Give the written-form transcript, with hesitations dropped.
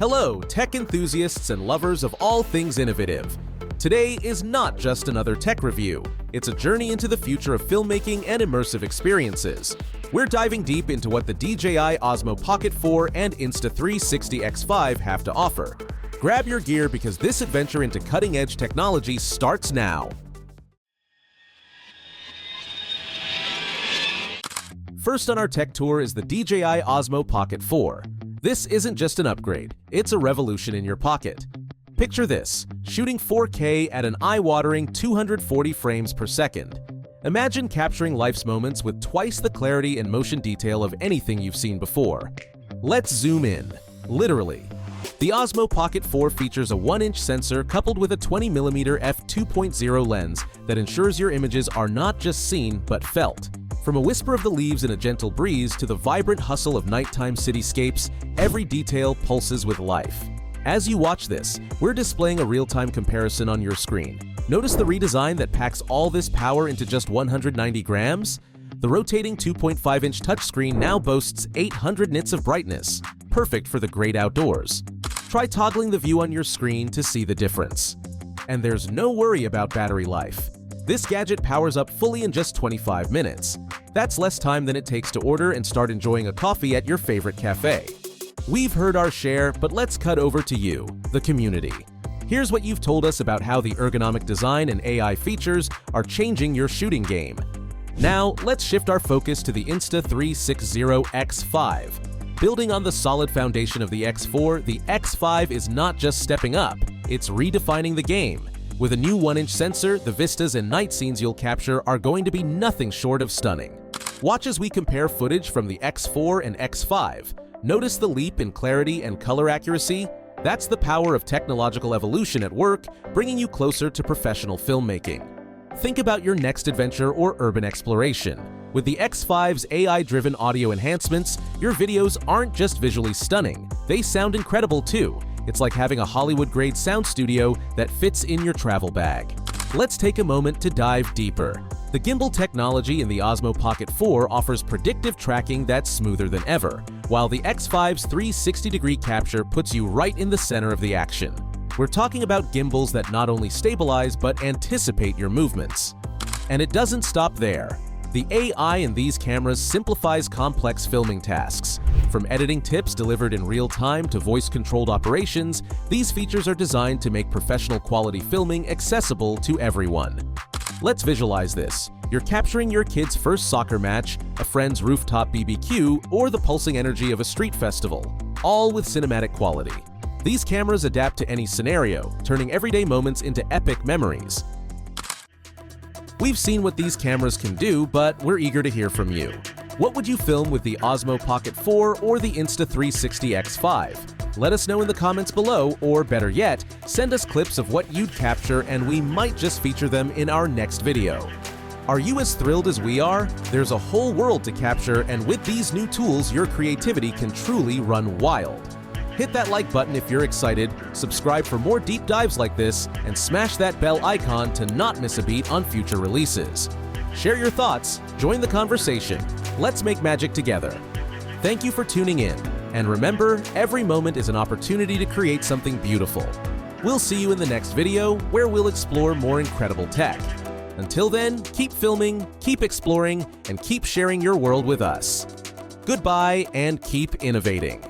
Hello, tech enthusiasts and lovers of all things innovative. Today is not just another tech review, it's a journey into the future of filmmaking and immersive experiences. We're diving deep into what the DJI Osmo Pocket 4 and Insta360 X5 have to offer. Grab your gear because this adventure into cutting-edge technology starts now. First on our tech tour is the DJI Osmo Pocket 4. This isn't just an upgrade, it's a revolution in your pocket. Picture this, shooting 4K at an eye-watering 240 frames per second. Imagine capturing life's moments with twice the clarity and motion detail of anything you've seen before. Let's zoom in, literally. The Osmo Pocket 4 features a 1-inch sensor coupled with a 20mm f2.0 lens that ensures your images are not just seen but felt. From a whisper of the leaves in a gentle breeze to the vibrant hustle of nighttime cityscapes, every detail pulses with life. As you watch this, we're displaying a real-time comparison on your screen. Notice the redesign that packs all this power into just 190 grams? The rotating 2.5-inch touchscreen now boasts 800 nits of brightness, perfect for the great outdoors. Try toggling the view on your screen to see the difference. And there's no worry about battery life. This gadget powers up fully in just 25 minutes. That's less time than it takes to order and start enjoying a coffee at your favorite cafe. We've heard our share, but let's cut over to you, the community. Here's what you've told us about how the ergonomic design and AI features are changing your shooting game. Now, let's shift our focus to the Insta360 X5. Building on the solid foundation of the X4, the X5 is not just stepping up, it's redefining the game. With a new 1-inch sensor, the vistas and night scenes you'll capture are going to be nothing short of stunning. Watch as we compare footage from the X4 and X5. Notice the leap in clarity and color accuracy? That's the power of technological evolution at work, bringing you closer to professional filmmaking. Think about your next adventure or urban exploration. With the X5's AI-driven audio enhancements, your videos aren't just visually stunning, they sound incredible too. It's like having a Hollywood-grade sound studio that fits in your travel bag. Let's take a moment to dive deeper. The gimbal technology in the Osmo Pocket 4 offers predictive tracking that's smoother than ever, while the X5's 360-degree capture puts you right in the center of the action. We're talking about gimbals that not only stabilize but anticipate your movements. And it doesn't stop there. The AI in these cameras simplifies complex filming tasks. From editing tips delivered in real time to voice-controlled operations, these features are designed to make professional quality filming accessible to everyone. Let's visualize this. You're capturing your kid's first soccer match, a friend's rooftop BBQ, or the pulsing energy of a street festival, all with cinematic quality. These cameras adapt to any scenario, turning everyday moments into epic memories. We've seen what these cameras can do, but we're eager to hear from you. What would you film with the Osmo Pocket 4 or the Insta360 X5? Let us know in the comments below, or better yet, send us clips of what you'd capture and we might just feature them in our next video. Are you as thrilled as we are? There's a whole world to capture, and with these new tools, your creativity can truly run wild. Hit that like button if you're excited, subscribe for more deep dives like this, and smash that bell icon to not miss a beat on future releases. Share your thoughts, join the conversation. Let's make magic together. Thank you for tuning in, and remember, every moment is an opportunity to create something beautiful. We'll see you in the next video, where we'll explore more incredible tech. Until then, keep filming, keep exploring, and keep sharing your world with us. Goodbye, and keep innovating.